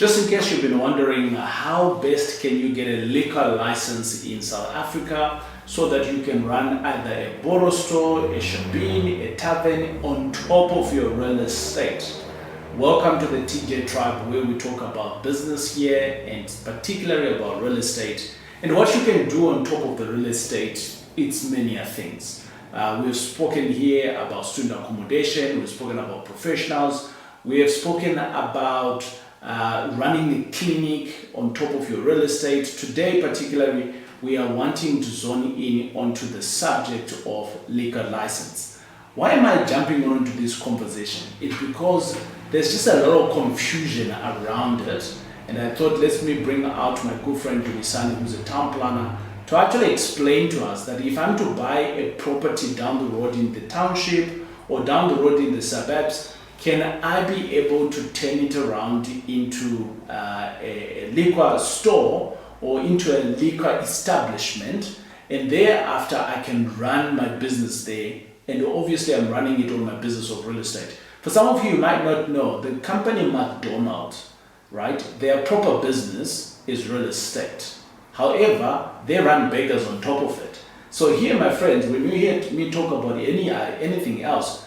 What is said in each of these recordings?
Just in case you've been wondering, how best can you get a liquor license in South Africa so that you can run either a bottle store, a shebeen, a tavern on top of your real estate? Welcome to the TJ Tribe, where we talk about business here and particularly about real estate. And what you can do on top of the real estate, it's many things. We've spoken here about student accommodation, we've spoken about professionals, we have spoken about running a clinic on top of your real estate. Today particularly, we are wanting to zone in onto the subject of liquor license. Why am I jumping onto this conversation? It's because there's just a lot of confusion around it, and I thought let me bring out my good friend Dumisani, who's a town planner, to actually explain to us that if I'm to buy a property down the road in the township or down the road in the suburbs, can I be able to turn it around into a liquor store or into a liquor establishment, and thereafter I can run my business there, and obviously I'm running it on my business of real estate. For some of you might not know, the company McDonald's, right, their proper business is real estate. However, they run burgers on top of it. So here, my friends, when you hear me talk about anything else,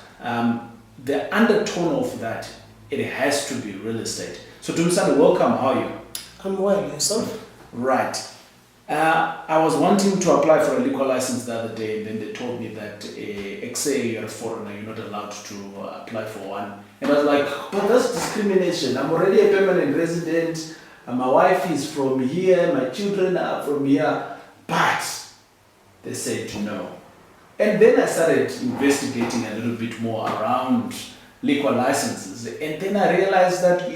the undertone of that, it has to be real estate. So Dumisani, welcome, how are you? I'm well, yourself? Right. I was wanting to apply for a liquor license the other day, and then they told me that you're a foreigner, you're not allowed to apply for one. And I was like, but that's discrimination. I'm already a permanent resident, and my wife is from here, my children are from here, but they said no. And then I started investigating a little bit more around liquor licenses, and then I realized that,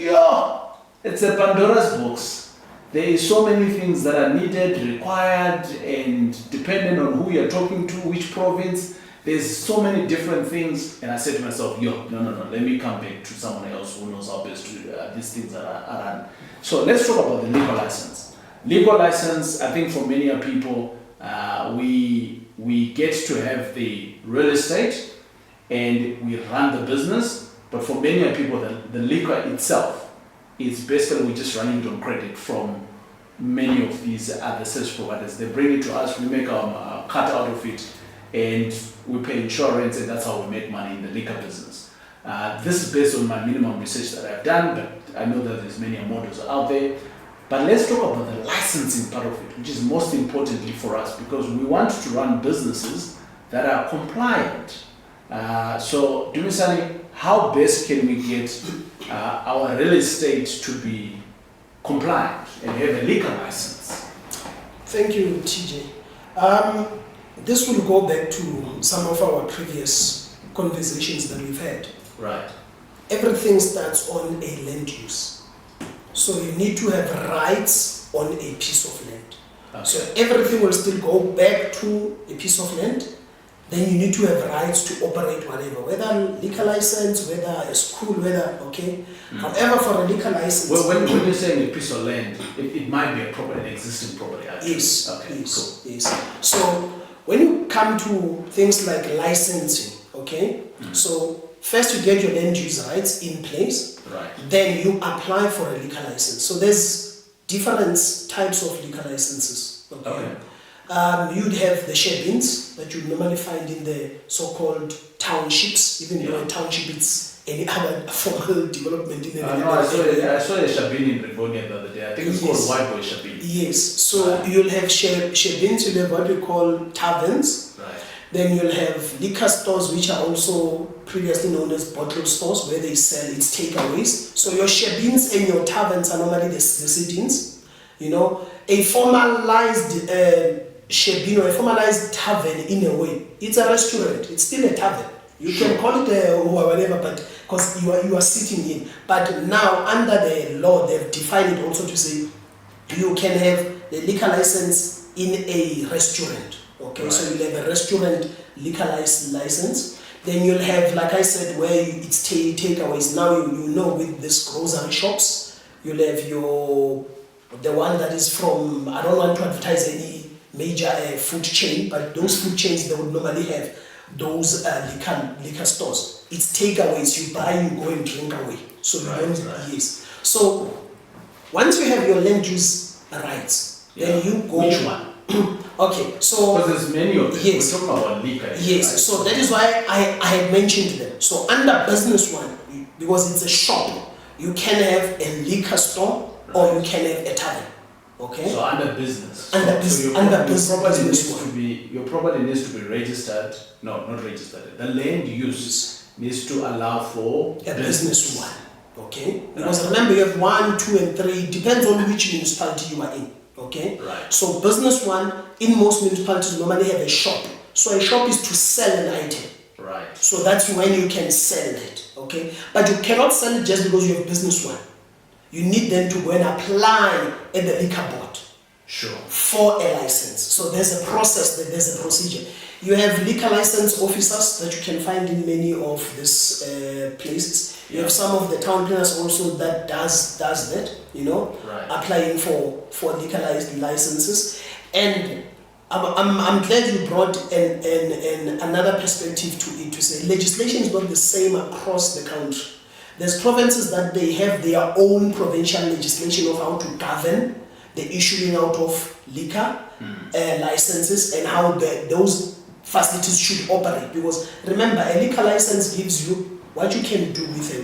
it's a Pandora's box. There is so many things that are needed, required, and depending on who you're talking to, which province, there's so many different things. And I said to myself, no, let me come back to someone else who knows how best to do these things that are run. So let's talk about the liquor license. Liquor license, I think for many people, we get to have the real estate and we run the business, but for many people, the liquor itself, it's basically we're just running it on credit from many of these other service providers. They bring it to us, we make our cut out of it, and we pay insurance, and that's how we make money in the liquor business. This is based on my minimum research that I've done, but I know that there's many models out there. But let's talk about the licensing part of it, which is most importantly for us, because we want to run businesses that are compliant. So Dumisani, how best can we get our real estate to be compliant and have a liquor license? Thank you, TJ. This will go back to some of our previous conversations that we've had. Right. Everything starts on a land use. So you need to have rights on a piece of land. Okay. So everything will still go back to a piece of land. Then you need to have rights to operate whatever, whether liquor license, whether a school, whether, okay. However, for a liquor license... Well, when you're saying a piece of land, it might be an existing property, actually. Yes, okay, yes, cool. yes. So when you come to things like licensing, okay, so first you get your land use rights in place, right. Then you apply for a liquor license. So there's different types of liquor licenses, okay. You'd have the shebeens that you normally find in the so-called townships, even though a township it's any other formal development in the I saw a shebeen in Rivonia the other day. I think it's called White Boy Shebeen. Yes, so you'll have shebeens, you'll have what we call taverns. Right. Then you'll have liquor stores, which are also previously known as bottle stores, where they sell its takeaways. So your shebeens and your taverns are normally the sit-ins. You know, a formalized shebeen or a formalized tavern in a way, it's a restaurant, it's still a tavern. You can call it whatever, but because you are sitting in. But now under the law, they've defined it also to say you can have the liquor license in a restaurant. Okay, right. So you'll have a restaurant liquor license. Then you'll have, like I said, where it's takeaways. Now you know with these grocery shops, you'll have the one that is from, I don't want to advertise any major food chain, but those food chains, they would normally have those liquor stores. It's takeaways, you buy, you go and drink away. So you don't, yes. So Once you have your land use rights, then you go. Which one? Okay, so because there's many of them. Yes. We're talking about liquor. Yes, right? so that is why I had mentioned them. So under business one, because it's a shop, you can have a liquor store or you can have a tavern. Okay. So under business. Under business Your property needs to be registered. No, not registered. The land use needs to allow for a business one. Okay. Because remember, you have 1, 2, and 3. Depends on which municipality you are in. Okay. Right. So business one, in most municipalities normally have a shop. So a shop is to sell an item. Right. So that's when you can sell it. Okay. But you cannot sell it just because you have business one. You need them to go and apply at the liquor board. Sure. For a license. So there's a process, there's a procedure. You have liquor license officers that you can find in many of these places. You have some of the town planners also that does that, right. Applying for liquor licenses. And I'm glad you brought another perspective to it, to say legislation is not the same across the country. There's provinces that they have their own provincial legislation of how to govern the issuing out of liquor licenses and how those facilities should operate. Because remember, a liquor license gives you what you can do with a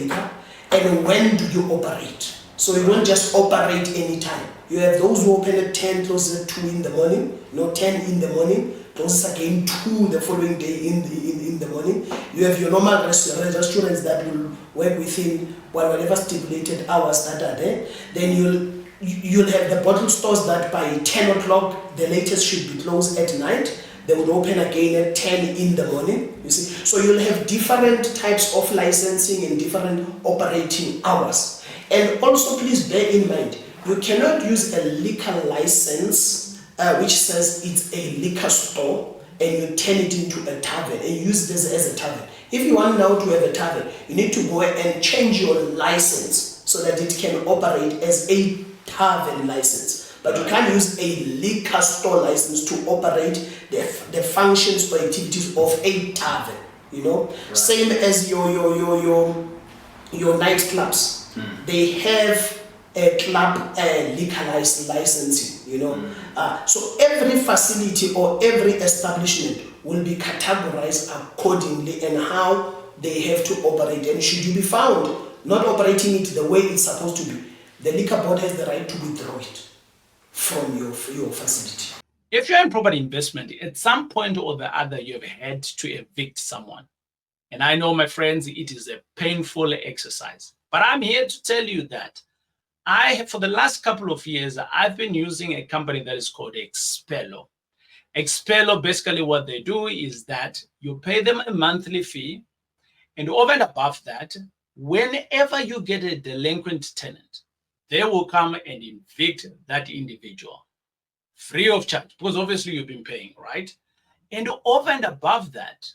liquor and when do you operate. So you don't just operate anytime. You have those who open at 10, close at 2 in the morning, 10 in the morning, closes again 2 the following day in the morning. You have your normal restaurants that will work within whatever stipulated hours that are there. Then you'll have the bottle stores that by 10 o'clock the latest should be closed at night. They would open again at 10 in the morning, you see. So you'll have different types of licensing and different operating hours. And also please bear in mind, you cannot use a liquor license which says it's a liquor store and you turn it into a tavern and use this as a tavern. If you want now to have a tavern, you need to go and change your license so that it can operate as a tavern license. But you can't use a liquor store license to operate the functions or activities of a tavern, Right. Same as your nightclubs. They have a club liquor licensing, So every facility or every establishment will be categorized accordingly and how they have to operate. And should you be found not operating it the way it's supposed to be, the liquor board has the right to withdraw it from your facility. If you're in property investment, at some point or the other, you have had to evict someone. And I know, my friends, it is a painful exercise. But I'm here to tell you that for the last couple of years, I've been using a company that is called Xpello. Xpello, basically what they do is that you pay them a monthly fee. And over and above that, whenever you get a delinquent tenant, they will come and evict that individual free of charge, because obviously you've been paying, right? And over and above that,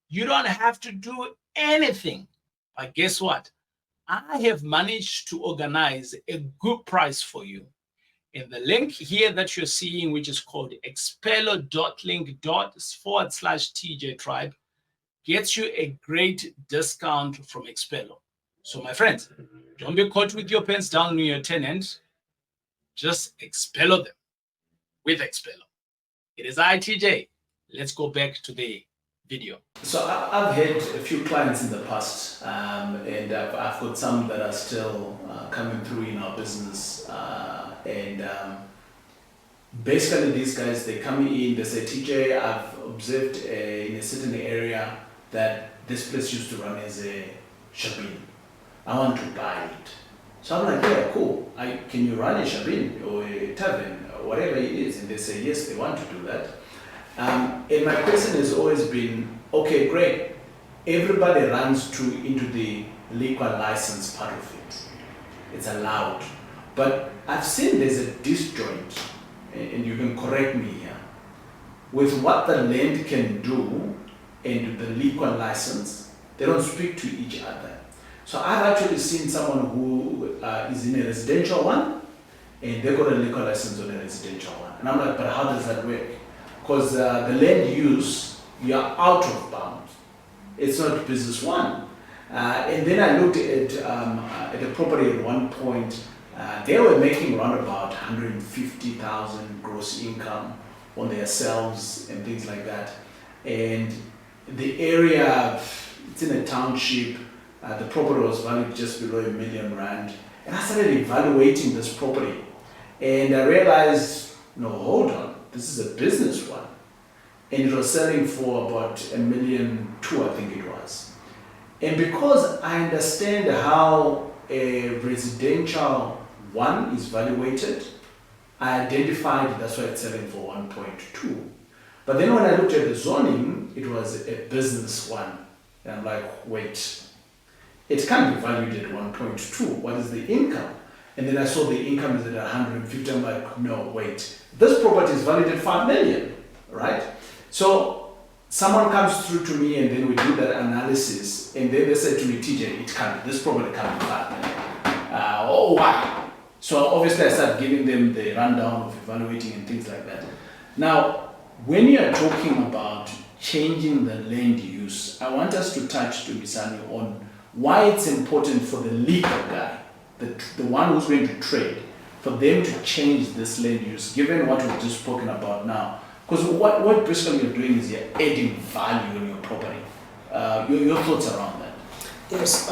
you don't have to do anything. But guess what? I have managed to organize a good price for you. And the link here that you're seeing, which is called xpello.link./TJ Tribe, gets you a great discount from Xpello. So my friends, don't be caught with your pants down on your tenant. Just Xpello them with Xpello. It is TJ. Let's go back to the video. So I've had a few clients in the past, and I've got some that are still coming through in our business. Basically these guys, they come in, they say, TJ, I've observed in a certain area that this place used to run as a shabin. I want to buy it. So I'm like, yeah, cool. Can you run a shabin or a tavern or whatever it is? And they say, yes, they want to do that. And my question has always been, okay, great. Everybody runs into the liquor license part of it. It's allowed. But I've seen there's a disjoint, and you can correct me here, with what the land can do and the liquor license. They don't speak to each other. So I've actually seen someone who is in a residential one, and they got a liquor license on a residential one. And I'm like, but how does that work? Because the land use, you're out of bounds. It's not business one. And then I looked at a property at one point. They were making around about 150,000 gross income on their sales and things like that. And the area, it's in a township. The property was valued just below R1 million. And I started evaluating this property. And I realized, no, hold on, this is a business one. And it was selling for about R1.2 million, I think it was. And because I understand how a residential one is valuated, I identified that's why it's selling for 1.2. But then when I looked at the zoning, it was a business one. And I'm like, wait, it can't be valued at 1.2. What is the income? And then I saw the income is at 150. I'm like, no, wait. This property is valued at 5 million, right? So someone comes through to me and then we do that analysis. And then they said to me, TJ, this property can't be 5 million. Oh, why? So obviously I start giving them the rundown of evaluating and things like that. Now, when you're talking about changing the land use, I want us to touch, to Bisani, on why it's important for the legal guy, the one who's going to trade, for them to change this land use, given what we've just spoken about now. Because what basically you're doing is you're adding value in your property. Your thoughts around that? Yes.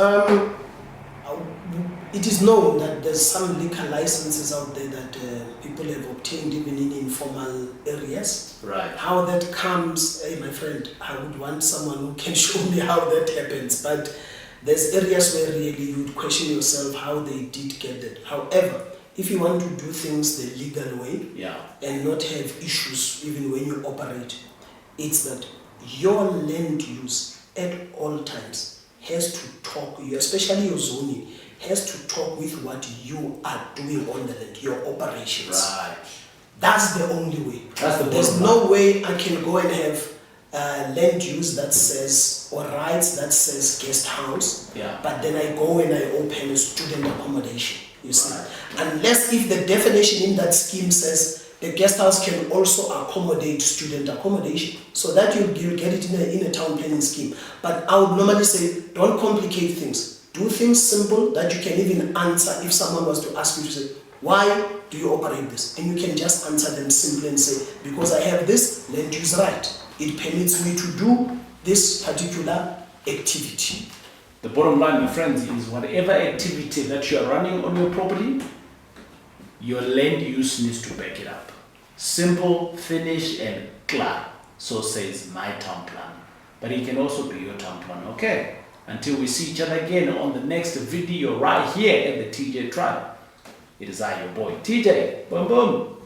It is known that there's some liquor licenses out there that people have obtained even in informal areas. Right. How that comes, hey, my friend, I would want someone who can show me how that happens. But there's areas where really you would question yourself how they did get that. However, if you want to do things the legal way, and not have issues even when you operate, it's that your land use at all times has to talk, especially your zoning, has to talk with what you are doing on the land, your operations. Right. That's the only way. There's no way I can go and have land use that says, or rights that says guest house, but then I go and I open a student accommodation, you see. Right. Unless if the definition in that scheme says the guest house can also accommodate student accommodation, so that you'll get it in a town planning scheme. But I would normally say, don't complicate things. Do things simple that you can even answer if someone was to ask you to say, why do you operate this? And you can just answer them simply and say, because I have this land use right. It permits me to do this particular activity. The bottom line, my friends, is whatever activity that you are running on your property, your land use needs to back it up. Simple, finish, and clear. So says my town plan. But it can also be your town plan, okay? Until we see each other again on the next video right here at the TJ Tribe. It is I, your boy, TJ. Boom, boom.